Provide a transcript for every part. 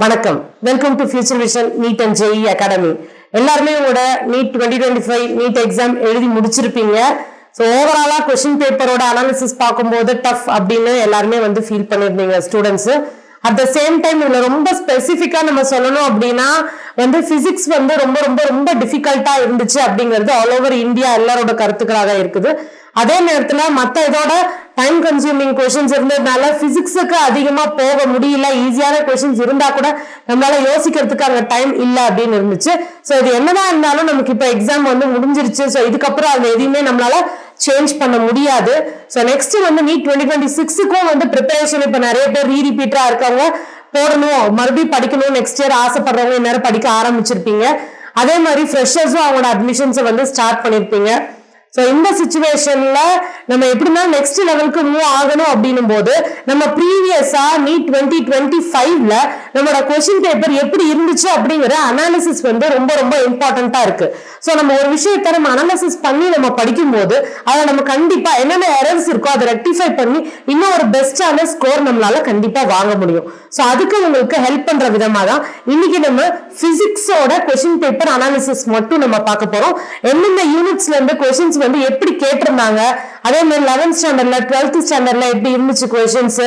வணக்கம், welcome to future vision NEET and JEE academy. எல்லாருமே உங்களோட நீட் 2025 நீட் எக்ஸாம் எழுதி முடிச்சிருப்பீங்க. ஸோ ஓவராலா கொஸ்டின் பேப்பரோட அனாலிசிஸ் பார்க்கும்போது டஃப் அப்படின்னு எல்லாருமே ஃபீல் பண்ணிருந்தீங்க students. At the same time இதுல ரொம்ப ஸ்பெசிஃபிக்கா நம்ம சொல்லணும் அப்படின்னா பிசிக்ஸ் ரொம்ப ரொம்ப ரொம்ப டிஃபிகல்ட்டா இருந்துச்சு அப்படிங்கிறது ஆல் ஓவர் இந்தியா எல்லாரோட கருத்துக்களாக இருக்குது. அதே நேரத்துல மத்த இதோட டைம் கன்சியூமிங் கொஸ்டின்ஸ் இருந்ததுனால பிசிக்ஸுக்கு அதிகமா போக முடியல. ஈஸியான கொஸ்டின்ஸ் இருந்தா கூட நம்மளால யோசிக்கிறதுக்கு அங்க டைம் இல்ல அப்படின்னு இருந்துச்சு. சோ இது என்னதான் இருந்தாலும் நமக்கு இப்ப எக்ஸாம் முடிஞ்சிருச்சு. சோ இதுக்கப்புறம் அது எதையுமே நம்மளால சேஞ்ச் பண்ண முடியாது. சோ நெக்ஸ்ட் நீட் 2026க்கும் ப்ரிப்பரேஷன் இப்ப நிறைய பேர் ரீரிப்பீட்டரா இருக்கவங்க போடணும், மறுபடியும் படிக்கணும் நெக்ஸ்ட் இயர் ஆசைப்படுறவங்க இந்நேரம் படிக்க ஆரம்பிச்சிருப்பீங்க. அதே மாதிரி ஃப்ரெஷர்ஸும் அவங்களோட அட்மிஷன்ஸை ஸ்டார்ட் பண்ணிருப்பீங்க. சோ இந்த சிச்சுவேஷன்ல நம்ம எப்படின்னா நெக்ஸ்ட் லெவலுக்கு மூவ் ஆகணும் அப்படின்னும் போது நம்ம ப்ரீவியஸா நீட் 2025ல நம்மளோட கொஸ்டின் பேப்பர் எப்படி இருந்துச்சு அப்படிங்கிற அனாலிசிஸ் ரொம்ப ரொம்ப இம்பார்ட்டன்டா இருக்கு. சோ நம்ம ஒரு விஷயத்த நம்ம அனாலிசிஸ் பண்ணி நம்ம படிக்கும் போது அதை நம்ம கண்டிப்பா என்னென்ன எரர்ஸ் இருக்கோ அதை ரெக்டிஃபை பண்ணி இன்னும் ஒரு பெஸ்டான ஸ்கோர் நம்மளால கண்டிப்பா வாங்க முடியும். சோ அதுக்கு உங்களுக்கு ஹெல்ப் பண்ற விதமா தான் இன்னைக்கு நம்ம பிசிக்ஸோட கொஸ்டின் பேப்பர் அனாலிசிஸ் மட்டும் நம்ம பார்க்க போறோம். எந்தெந்த யூனிட்ஸ்ல இருந்து கொஸ்டின்ஸ் எப்படி கேட்டிருந்தாங்க, அதே மாதிரி 11th ஸ்டாண்டர்ட்ல 12th ஸ்டாண்டர்ட்ல எப்படி இருந்துச்சு கொஸ்டின்ஸ்,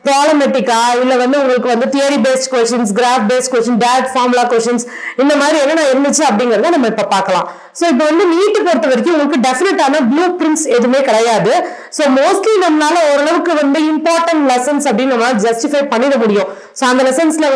ப்ராப்ளமேட்டிக்கா இல்ல உங்களுக்கு theory paste questions, graph based question, direct formula questions, இந்த மாதிரி என்னென்ன இருந்துச்சு அப்படிங்கறத நம்ம இப்ப பார்க்கலாம். சோ இப்போ நீட் பொறுத்த வரைக்கும் உங்களுக்கு டெஃபினட்டான ப்ளூ பிரிண்ட்ஸ் எதுவுமே கிடையாது. சோ மோஸ்ட்லி நம்மளால ஓரளவுக்கு இம்பார்ட்டன்ட் லெசன்ஸ் அப்படின்னு நம்மளால ஜஸ்டிஃபை பண்ணிட முடியும். சோ அந்த லெசன்ஸ்ல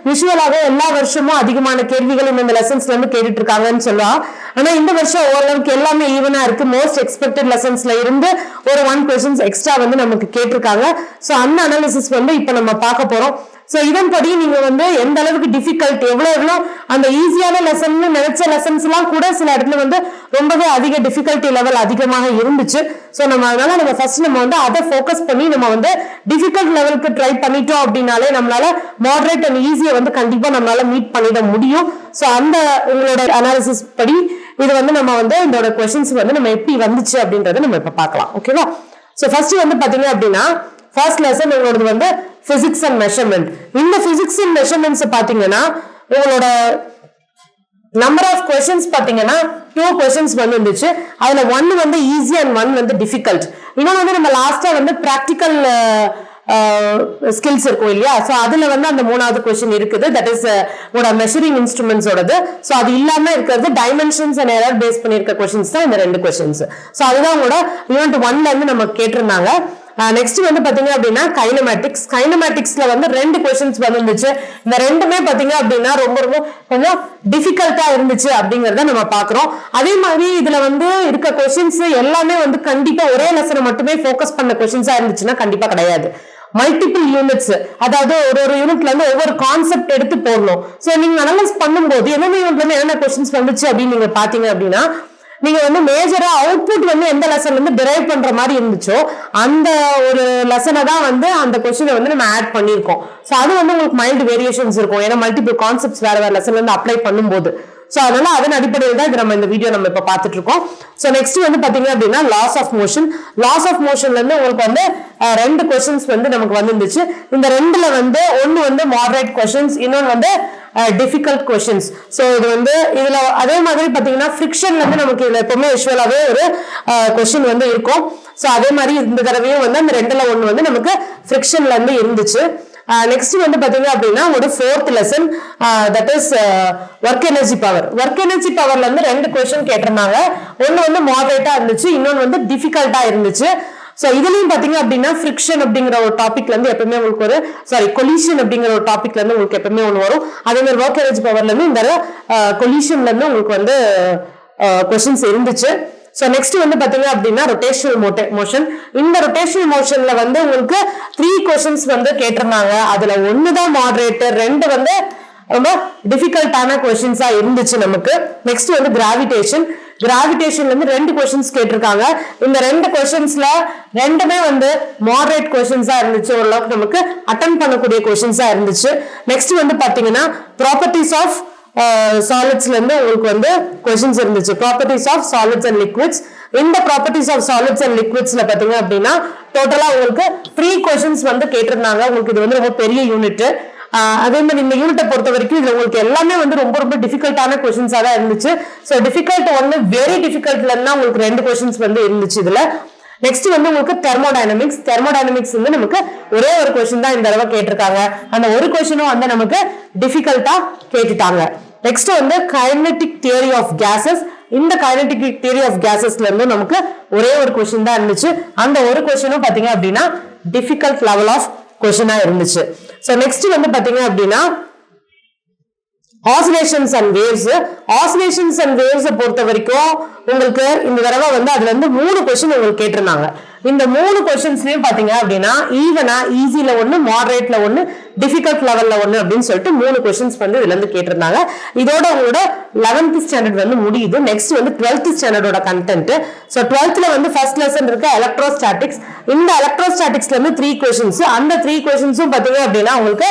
விஷுவலாக எல்லா வருஷமும் அதிகமான கேள்விகள் இந்த லெசன்ஸ்ல கேட்டுட்டு இருக்காங்கன்னு சொல்லலாம். ஆனா இந்த வருஷம் ஓரளவுக்கு எல்லாமே ஈவனா இருக்கு. மோஸ்ட் எக்ஸ்பெக்டட் லெசன்ஸ்ல இருந்து ஒரு 1 கொஸ்டின்ஸ் எக்ஸ்ட்ரா நமக்கு கேட்டிருக்காங்க. சோ அந்த அனாலிசிஸ் இப்ப நம்ம பார்க்க போறோம். சோ இதன்படி நீங்க எந்த அளவுக்கு டிஃபிகல்ட் எவ்வளவு அந்த ஈஸியான லெசன் நினைச்ச லெசன்ஸ் எல்லாம் கூட சில இடத்துல ரொம்பவே அதிக டிஃபிகல்ட்டி லெவல் அதிகமாக இருந்துச்சு. சோ அதனால நம்ம ஃபர்ஸ்ட் அதை ஃபோக்கஸ் பண்ணி நம்ம டிஃபிகல்ட் லெவலுக்கு ட்ரை பண்ணிட்டோம் அப்படின்னாலே நம்மளால மாடரேட் அண்ட் ஈஸியை கண்டிப்பா நம்மளால மீட் பண்ணிட முடியும். சோ அந்த உங்களோட அனாலிசிஸ் படி இது நம்ம இதோட கொஸ்டின்ஸ் நம்ம எப்படி வந்துச்சு அப்படின்றத நம்ம இப்ப பார்க்கலாம். ஓகேவா? சோ ஃபர்ஸ்ட் பாத்தீங்க அப்படின்னா ஃபர்ஸ்ட் லெசன் உங்களோட பிசிக்ஸ் அண்ட் மெஷர்மெண்ட். இந்த பிசிக்ஸ் அண்ட் மெஷர்மெண்ட்ஸ் பாத்தீங்கன்னா உங்களோட நம்பர் ஆஃப் கொஸ்டின்ஸ் பாத்தீங்கன்னா 2 கொஸ்டின்ஸ் இருந்துச்சு. அதுல 1 ஈஸி அண்ட் 1 டிஃபிகல்ட். இன்னொன்னு நம்ம லாஸ்டா பிராக்டிக்கல் ஸ்கில்ஸ் இருக்கும் இல்லையா? சோ அதுல அந்த 3வது கொஸ்டின் இருக்குது. தட் இஸ் உங்களோட மெஷரிங் இன்ஸ்ட்ருமெண்ட்ஸோடது. சோ அது இல்லாம இருக்கிறது டைமென்ஷன்ஸ் அண்ட் எரர் பேஸ் பண்ணிருக்க கொஸ்டின்ஸ் தான் இந்த 2 கொஸ்டின்ஸ். சோ அதுதான் உங்களோட யூனிட் 1ல இருந்து நம்ம கேட்டிருந்தாங்க. நெக்ஸ்ட் பாத்தீங்க அப்படின்னா கைனமேட்டிக்ஸ். கைனமேட்டிக்ஸ்ல 2 கொஸ்டின்ஸ் வந்துச்சு. இந்த ரெண்டுமே பாத்தீங்க அப்படின்னா ரொம்ப ரொம்ப கொஞ்சம் டிஃபிகல்ட்டா இருந்துச்சு அப்படிங்கறத நம்ம பாக்குறோம். அதே மாதிரி இதுல இருக்க கொஸ்டின்ஸ் எல்லாமே கண்டிப்பா ஒரே லெசனை மட்டுமே போக்கஸ் பண்ண கொஸ்டின்ஸா இருந்துச்சுன்னா கண்டிப்பா கிடையாது. மல்டிபிள் யூனிட்ஸ், அதாவது ஒரு யூனிட்ல ஒவ்வொரு கான்செப்ட் எடுத்து போடணும். சோ நீங்க அனலைஸ் பண்ணும்போது என்னென்ன யூனிட்ல என்ன கொஸ்டின்ஸ் வந்துச்சு அப்படின்னு நீங்க பாத்தீங்க அப்படின்னா நீங்க மேஜரா அவுட்புட் எந்த லெசன்ல டிரைவ் பண்ற மாதிரி இருந்துச்சோ அந்த ஒரு லெசனை தான் அந்த கொஸ்டினை நம்ம ஆட் பண்ணிருக்கோம். சோ அது உங்களுக்கு மைல்டு வேரியேஷன்ஸ் இருக்கும். ஏன்னா மல்டிபிள் கான்செப்ட்ஸ் வேற வேற லெசன்ல இருந்து அப்ளை பண்ணும்போது. சோ அதனால அதன் அடிப்படையில் தான் நம்ம இந்த வீடியோ நம்ம இப்ப பாத்துட்டு இருக்கோம். சோ நெக்ஸ்ட் பாத்தீங்க அப்படின்னா laws of motion. Laws of மோஷன்ல இருந்து உங்களுக்கு 2 கொஸ்டின்ஸ் நமக்கு வந்துச்சு. இந்த 2ல ஒன்னு மாடரேட் கொஸ்டின்ஸ், இன்னொன்னு டிஃபிகல்ட் கொஸ்டின்ஸ். சோ இது இதுல அதே மாதிரி பாத்தீங்கன்னா ஃபிரிக்ஷன்ல நமக்கு இதுல எப்பவுமே விஷுவலாவே ஒரு கொஸ்டின் இருக்கும். சோ அதே மாதிரி இந்த தடவையும் அந்த 2ல ஒன்னு நமக்கு ஃபிரிக்ஷன்ல இருந்து இருந்துச்சு. நெக்ஸ்ட் பாத்தீங்க அப்படின்னா ஒரு 4th lesson, that is work energy power. Work energy பவர்ல இருந்து 2 கொஸ்டின் கேட்டிருந்தாங்க. ஒன்னு மாடரேட்டா இருந்துச்சு, இன்னொன்னு டிஃபிகல்ட்டா இருந்துச்சு. சோ இதுலயும் பாத்தீங்க அப்படின்னா ஃபிரிக்ஷன் அப்படிங்கிற ஒரு டாபிக்ல இருந்து எப்பவுமே உங்களுக்கு ஒரு கொலிஷன் அப்படிங்கிற ஒரு டாபிக்ல இருந்து உங்களுக்கு எப்பவுமே ஒண்ணு வரும். அதே மாதிரி ஒர்க் எனர்ஜி பவர்ல இருந்து இந்த கொலிஷன்ல இருந்து உங்களுக்கு கொஸ்டின்ஸ் இருந்துச்சு. சோ நெக்ஸ்ட் பாத்தீங்க அப்படின்னா ரொட்டேஷனல் மோஷன். இந்த ரொட்டேஷனல் மோஷன்ல உங்களுக்கு 3 கொஸ்டின்ஸ் கேட்டிருந்தாங்க. அதுல 1 தான் மாடரேட், 2 ரொம்ப டிஃபிகல்ட்டான கொஸ்டின்ஸா இருந்துச்சு நமக்கு. Next gravitation. கிராவிடேஷன்ல இருந்து 2 கொஸ்டின்ஸ் கேட்டிருக்காங்க. இந்த 2 கொஸ்டின்ஸ்ல 2மே மாடரேட் கொஸ்டின்ஸா இருந்துச்சு. ஓரளவுக்கு நமக்கு அட்டெண்ட் பண்ணக்கூடிய கொஸ்டின்ஸா இருந்துச்சு. நெக்ஸ்ட் பாத்தீங்கன்னா ப்ராப்பர்ட்டிஸ் ஆஃப் சாலிட்ஸ்ல இருந்து உங்களுக்கு கொஸ்டின்ஸ் இருந்துச்சு. Properties of solids and liquids. இந்த ப்ராப்பர்ட்டிஸ் ஆஃப் சாலிட்ஸ் அண்ட் லிக்விட்ஸ்ல பாத்தீங்க அப்படின்னா டோட்டலா உங்களுக்கு 3 கொஸ்டின்ஸ் கேட்டிருந்தாங்க. உங்களுக்கு இது ரொம்ப பெரிய யூனிட். அதே மாதிரி இந்த யூனிட்டை பொறுத்த வரைக்கும் இதுல உங்களுக்கு எல்லாமே வந்து ரொம்ப ரொம்ப டிஃபிகல்ட்டான கொஸ்டின்ஸா தான் இருந்துச்சு. ஸோ டிஃபிகல்ட் ஒன்னு வெரி டிஃபிகல்ட்ல இருந்தா உங்களுக்கு 2 கொஸ்டின்ஸ் வந்து இருந்துச்சு இதுல. நெக்ஸ்ட் வந்து உங்களுக்கு தெர்மோடைனமிக்ஸ் வந்து நமக்கு ஒரே ஒரு கொஸ்டின் தான் இந்த தடவை கேட்டிருக்காங்க. அந்த ஒரு கொஸ்டினும் வந்து நமக்கு டிஃபிகல்ட்டா கேட்டுட்டாங்க. நெக்ஸ்ட் வந்து கைனடிக் தியரி ஆஃப் கேசஸ். இந்த கைனடிக் தியரி ஆஃப் கேசஸ்ல இருந்து நமக்கு ஒரே ஒரு கொஸ்டின் தான் இருந்துச்சு. அந்த ஒரு கொஸ்டினும் பாத்தீங்க அப்படின்னா டிஃபிகல்ட் லெவல் ஆஃப் கொஸ்டினா இருந்துச்சு. சோ நெக்ஸ்ட் வந்து பாத்தீங்க அப்படின்னா ஆசிலேஷன்ஸ் அண்ட் வேவ்ஸ் பொறுத்த வரைக்கும் உங்களுக்கு இந்த தடவை வந்து அதுல இருந்து 3 கொஸ்டின் உங்களுக்கு கேட்டிருந்தாங்க. இந்த 3 கொஸ்டின்ஸ்லயும் பாத்தீங்க அப்படின்னா ஈவனா ஈஸில ஒண்ணு, மாடரேட்ல ஒண்ணு, டிஃபிகல்ட் லெவல்ல ஒண்ணு அப்படின்னு சொல்லிட்டு 3 கொஸ்டின்ஸ் வந்து இதுல இருந்து கேட்டிருந்தாங்க. இதோட உங்களோட 11th ஸ்டாண்டர்ட் வந்து முடியுது. நெக்ஸ்ட் வந்து 12th ஸ்டாண்டர்டோட கண்டென்ட். சோ 12th வந்து ஃபர்ஸ்ட் லெசன் இருக்கு எலக்ட்ரோஸ்டாட்டிக்ஸ். இந்த எலக்ட்ரோஸ்டாட்டிக்ஸ்ல இருந்து 3 கொஸ்டின்ஸ். அந்த 3 கொஸ்டின்ஸும் பாத்தீங்க அப்படின்னா உங்களுக்கு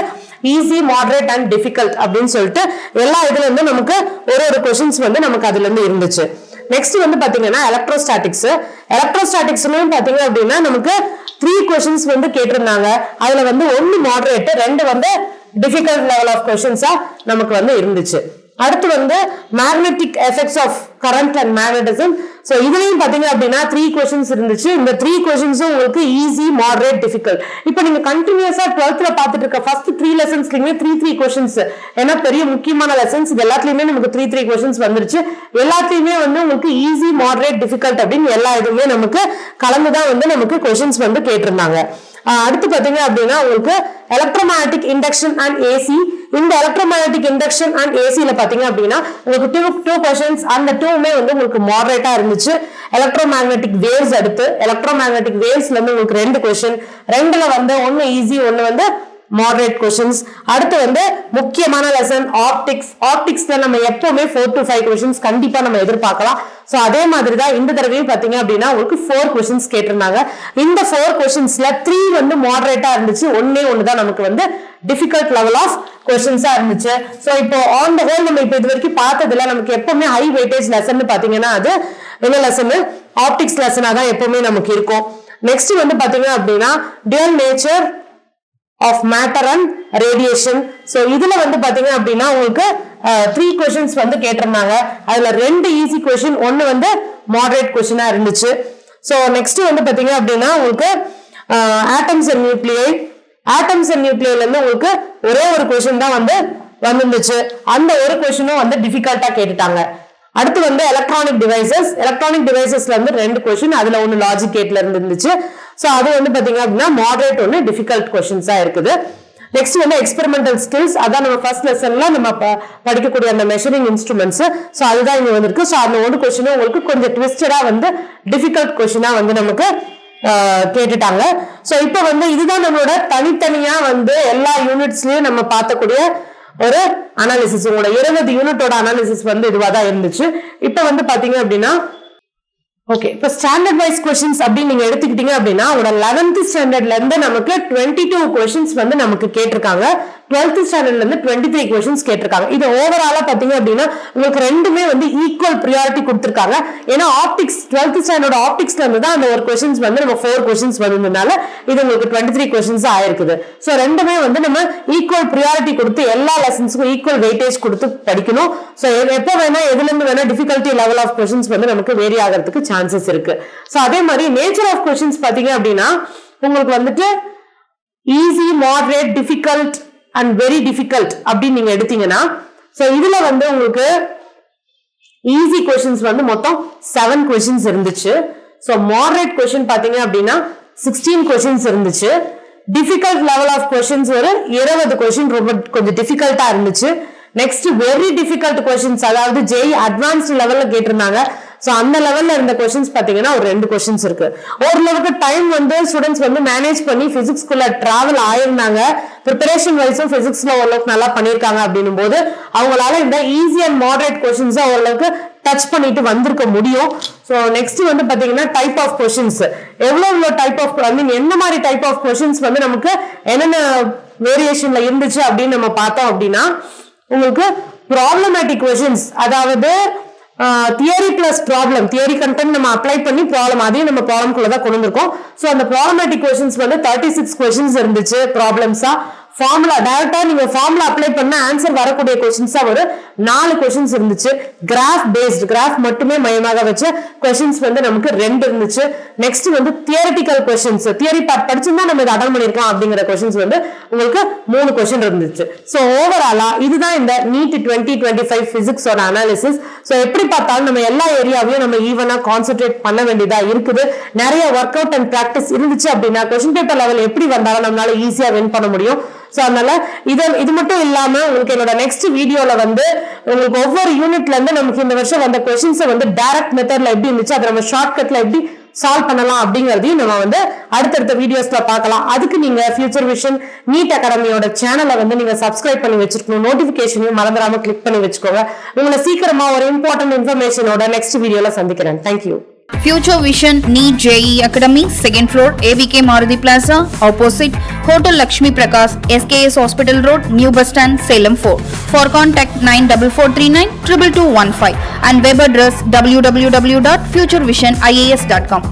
ஈஸி, மாடரேட் அண்ட் டிஃபிகல்ட் அப்படின்னு சொல்லிட்டு எல்லா இதுல இருந்து நமக்கு ஒரு கொஸ்டின்ஸ் வந்து நமக்கு அதுல இருந்து இருந்துச்சு. நெக்ஸ்ட் வந்து பாத்தீங்கன்னா எலக்ட்ரோஸ்டாட்டிக்ஸ்லயும் பாத்தீங்க அப்படின்னா நமக்கு 3 கொஸ்டின்ஸ் வந்து கேட்டிருந்தாங்க. அதுல வந்து 1 மாடரேட், 2 வந்து டிஃபிகல்ட் லெவல் ஆஃப் கொஸ்டின்ஸா நமக்கு வந்து இருந்துச்சு. அடுத்து வந்து magnetic effects of current and magnetism. So இதுலயும் பாத்தீங்க அப்படின்னா 3 கொஸ்டின்ஸ் இருந்துச்சு. இந்த 3 கொஸ்டின்ஸும் உங்களுக்கு ஈஸி, மாடரேட், டிஃபிகல்ட். இப்போ நீங்க கண்டினியூஸா 12th பார்த்துட்டு இருக்க ஃபர்ஸ்ட் 3 லெசன்ஸ்லயுமே 3 கொஸ்டின்ஸ். ஏன்னா பெரிய முக்கியமான லெசன்ஸ் இது எல்லாத்துலயுமே நமக்கு 3 கொஸ்டின்ஸ் வந்துருச்சு. எல்லாத்துலயுமே வந்து உங்களுக்கு ஈஸி, மாடரேட், டிஃபிகல்ட் அப்படின்னு எல்லா இதுவுமே நமக்கு கலந்துதான் வந்து நமக்கு கொஸ்டின்ஸ் வந்து கேட்டிருந்தாங்க. அடுத்து பாத்தீங்க அப்படின்னா உங்களுக்கு எலக்ட்ரோமேக்னெட்டிக் இண்டக்ஷன் அண்ட் ஏசி. இந்த எலக்ட்ரோமேக்னெட்டிக் இண்டக்ஷன் அண்ட் ஏசில பாத்தீங்க அப்படின்னா உங்களுக்கு 2 கொஸ்டின்ஸ். அந்த 2மே வந்து உங்களுக்கு மாடரேட்டா இருந்துச்சு. எலக்ட்ரோமேக்னெட்டிக் வேவ்ஸ், அடுத்து எலக்ட்ரோமேக்னெட்டிக் வேவ்ஸ்ல இருந்து உங்களுக்கு 2 கொஸ்டின். 2ல வந்து 1 ஈஸி, 1 வந்து மாடரேட் கொஸ்டின்ஸ். அடுத்து வந்து முக்கியமான லெசன் ஆப்டிக்ஸ்ல நம்ம எப்பவுமே 4 to 5 கொஸ்டின்ஸ் கண்டிப்பா நம்ம எதிர்பார்க்கலாம். சோ அதே மாதிரி தான் இந்த தடவையும் பாத்தீங்க அப்படின்னா உங்களுக்கு 4 கொஸ்டின்ஸ் கேட்டிருந்தாங்க. இந்த 4 கொஸ்டின்ஸ்ல 3 வந்து மாடரேட்டா இருந்துச்சு. ஒன்னு தான் நமக்கு வந்து டிஃபிகல்ட் லெவல் ஆஃப் கொஸ்டின்ஸா இருந்துச்சு. சோ இப்போ ஆன் தி ஹோல் நம்ம இப்போ இது வரைக்கும் பார்த்ததுல நமக்கு எப்பவுமே ஹை வெயிட்டேஜ் லெசன் பாத்தீங்கன்னா அது என்ன லெசன்? ஆப்டிக்ஸ் லெசனா தான் எப்பவுமே நமக்கு இருக்கும். நெக்ஸ்ட் வந்து பாத்தீங்க அப்படின்னா dual nature of matter and radiation. So இதுல வந்து பாத்தீங்க அப்படின்னா உங்களுக்கு 3 கொஸ்டின்ஸ் வந்து கேட்டிருந்தாங்க. அதுல 2 ஈஸி கொஸ்டின், 1 வந்து மாடரேட் கொஸ்டினா இருந்துச்சு. சோ நெக்ஸ்ட் வந்து பாத்தீங்க அப்படின்னா உங்களுக்கு ஆட்டம்ஸ் அண்ட் நியூக்ளியைல இருந்து உங்களுக்கு ஒரே ஒரு கொஸ்டின் தான் வந்து வந்துருந்துச்சு. அந்த ஒரு கொஸ்டினும் வந்து டிஃபிகல்ட்டா கேட்டுட்டாங்க. அடுத்து வந்து எலக்ட்ரானிக் டிவைசஸ்ல இருந்து 2 கொஸ்டின். அதுல 1 லாஜிக் கேட்ல இருந்துச்சு. சோ அது வந்து பாத்தீங்க அப்படின்னா மாடரேட், 1 டிஃபிகல்ட் கொஸ்டின்ஸா இருக்குது. நெக்ஸ்ட் வந்து எக்ஸ்பெரிமெண்டல் ஸ்கில்ஸ். அதான் நம்ம ஃபர்ஸ்ட் லெசன்ல நம்ம படிக்கக்கூடிய அந்த மெஷரிங் இன்ஸ்ட்ருமெண்ட்ஸ். சோ அதுதான் இங்க வந்திருக்கு. சோ அந்த 1 கொஸ்டின் உங்களுக்கு கொஞ்சம் ட்விஸ்டடா வந்து டிஃபிகல்ட் கொஸ்டினா வந்து நமக்கு கேட்டுட்டாங்க. சோ இப்போ வந்து இதுதான் நம்மளோட தனித்தனியா வந்து எல்லா யூனிட்ஸ்லயும் நம்ம பார்த்தக்கூடிய ஒரு அனாலிசிஸ். உங்களோட 20 யூனிட்டோட அனாலிசிஸ் வந்து இதுவா தான் இருந்துச்சு. இப்போ வந்து பாத்தீங்க அப்படின்னா ஓகே, இப்போ ஸ்டாண்டர்ட் வைஸ் கொஸ்டின்ஸ் அப்படின்னு நீங்க எடுத்துக்கிட்டீங்க அப்படின்னா உங்களோட 11th ஸ்டாண்டர்ட்ல இருந்து நமக்கு 22 கொஸ்டின்ஸ் வந்து நமக்கு கேட்டிருக்காங்க. 12th ஸ்டாண்டர்ட்ல இருந்து 23 கொஸ்டின்ஸ் கேட்டிருக்காங்க. இது ஓவராலா பாத்தீங்க அப்படின்னா உங்களுக்கு ரெண்டுமே வந்து ஈக்குவல் ப்ரியாரிட்டி கொடுத்திருக்காங்க. ஏன்னா ஆப்டிக்ஸ் 12th ஸ்டாண்டர்ட் ஆப்டிக்ஸ்ல இருந்து தான் அந்த ஒரு கொஸ்டின்ஸ் வந்து நம்ம 4 கொஸ்டின்ஸ் வந்ததுனால இது உங்களுக்கு 23 கொஸ்டின்ஸ் ஆயிருக்குது. சோ ரெண்டுமே வந்து நம்ம ஈக்குவல் ப்ரியாரிட்டி கொடுத்து எல்லா லெசன்ஸ்க்கும் ஈக்குவல் வெயிட்டேஜ் கொடுத்து படிக்கணும். சோ எப்ப வேணா எதுல இருந்து வேணா டிஃபிகல்ட்டி லெவல் ஆஃப் கொஸ்டின்ஸ் வந்து நமக்கு வேரி ஆகிறதுக்கு சான்சஸ் இருக்கு. சோ அதே மாதிரி நேச்சர் ஆஃப் கொஸ்டின்ஸ் பாத்தீங்க அப்படின்னா உங்களுக்கு வந்துட்டு easy, moderate, difficult and very difficult அப்படின்னு நீங்க எடுத்தீங்கன்னா சோ இதுல வந்து உங்களுக்கு ஈஸி கொஸ்டின்ஸ் வந்து மொத்தம் 7 கொஸ்டின்ஸ் இருந்துச்சு. சோ மாடரேட் கொஸ்டின் பாத்தீங்க அப்படின்னா 16 கொஸ்டின்ஸ் இருந்துச்சு. டிஃபிகல்ட் லெவல் ஆஃப் கொஸ்டின்ஸ் ஒரு 20 கொஸ்டின் ரொம்ப கொஞ்சம் டிஃபிகல்ட்டா இருந்துச்சு. நெக்ஸ்ட் வெரி டிஃபிகல்ட் கொஸ்டின்ஸ், அதாவது ஜெய் அட்வான்ஸ்ட் லெவல்ல கேட்டிருந்தாங்க. சோ அந்த லெவல்ல இருந்த கொஸ்டின்ஸ் பாத்தீங்கன்னா ஒரு 2 கொஸ்டின்ஸ் இருக்கு. ஓரளவுக்கு டைம் வந்து ஸ்டூடெண்ட்ஸ் வந்து மேனேஜ் பண்ணி பிசிக்ஸ்குள்ள டிராவல் ஆயிருந்தாங்க. ப்ரிப்பரேஷன் வைஸும் பிசிக்ஸ்ல ஓரளவுக்கு நல்லா பண்ணிருக்காங்க அப்படின்னும் போது அவங்களால இந்த ஈஸி அண்ட் மாடரேட் கொஸ்டின்ஸ் ஓரளவுக்கு டச் பண்ணிட்டு வந்திருக்க முடியும். சோ நெக்ஸ்ட் வந்து பாத்தீங்கன்னா டைப் ஆஃப் கொஸ்டின்ஸ், எவ்வளவு டைப் ஆஃப் ஐ மீன் என்ன மாதிரி டைப் ஆஃப் கொஸ்டின்ஸ் வந்து நமக்கு என்னென்ன வேரியேஷன்ல இருந்துச்சு அப்படின்னு நம்ம பார்த்தோம் அப்படின்னா உங்களுக்கு ப்ராப்ளமேட்டிக் கொஸ்டின்ஸ், அதாவது theory plus problem, theory content நம்ம அப்ளை பண்ணி ப்ராப்ளம் அதையும் நம்ம ப்ராப்ளம் குள்ள தான் கொண்டு வந்திருக்கோம். சோ அந்த ப்ராப்ளமேட்டிக் கொஸ்டின்ஸ் வந்து 36 கொஸ்டின்ஸ் இருந்துச்சு ப்ராப்ளம்ஸா. ஃபார்முலா டைரக்டா நீங்க ஃபார்முலா அப்ளை பண்ண ஆன்சர் வரக்கூடிய கொஸ்டின்ஸா ஒரு 4 கொஸ்டின்ஸ் இருந்துச்சு. கிராஃப் பேஸ்ட், கிராஃப் மட்டுமே மையமாக வச்ச கொஸ்டின்ஸ் வந்து நமக்கு 2 இருந்துச்சு. நெக்ஸ்ட் வந்து தியரிட்டிக்கல் கொஸ்டின்ஸ், தியரி பார்ட் படிச்சிருந்தா நம்ம இதை அட்டன் பண்ணிருக்கலாம் அப்படிங்கிற கொஸ்டின்ஸ் வந்து உங்களுக்கு 3 கொஸ்டின் இருந்துச்சு. சோ ஓவராலா இதுதான் இந்த நீட் 2025 பிசிக்ஸோட அனாலிசிஸ். சோ எப்படி பார்த்தாலும் நம்ம எல்லா ஏரியாவையும் நம்ம ஈவனா கான்சென்ட்ரேட் பண்ண வேண்டியதா இருக்குது. நிறைய ஒர்க் அவுட் அண்ட் பிராக்டிஸ் இருந்துச்சு அப்படின்னா கொஸ்டின் பேப்பர் லெவல் எப்படி வந்தாலும் நம்மளால ஈஸியா வின் பண்ண முடியும். சோ அதனால இது மட்டும் இல்லாம உங்களுக்கு என்னோட நெக்ஸ்ட் வீடியோல வந்து உங்களுக்கு ஒவ்வொரு யூனிட்ல இருந்து நமக்கு இந்த வருஷம் வந்த கொஸ்டின்ஸ் வந்து டைரக்ட் மெத்தட்ல எப்படி இருந்துச்சு, அதை நம்ம ஷார்ட்கட்ல எப்படி சால்வ் பண்ணலாம் அப்படிங்கறதையும் நம்ம வந்து அடுத்தடுத்த வீடியோஸ்ல பார்க்கலாம். அதுக்கு நீங்க ஃபியூச்சர் விஷன் நீட் அகாடமியோட சேனலை வந்து நீங்க சப்ஸ்கிரைப் பண்ணி வச்சிருக்கணும். நோட்டிபிகேஷனையும் மறந்துடாம கிளிக் பண்ணி வச்சுக்கோங்க. உங்களை சீக்கிரமா ஒரு இம்பார்ட்டன்ட் இன்ஃபர்மேஷனோட நெக்ஸ்ட் வீடியோல சந்திக்கிறேன். Thank you. Future Vision NEET JEE Academy, 2nd floor, ABK Maruti Plaza, opposite Hotel Lakshmi Prakash, SKS Hospital Road, New Bus Stand, Salem 4. For contact 94439 22215 and web address www.futurevision.ias.com.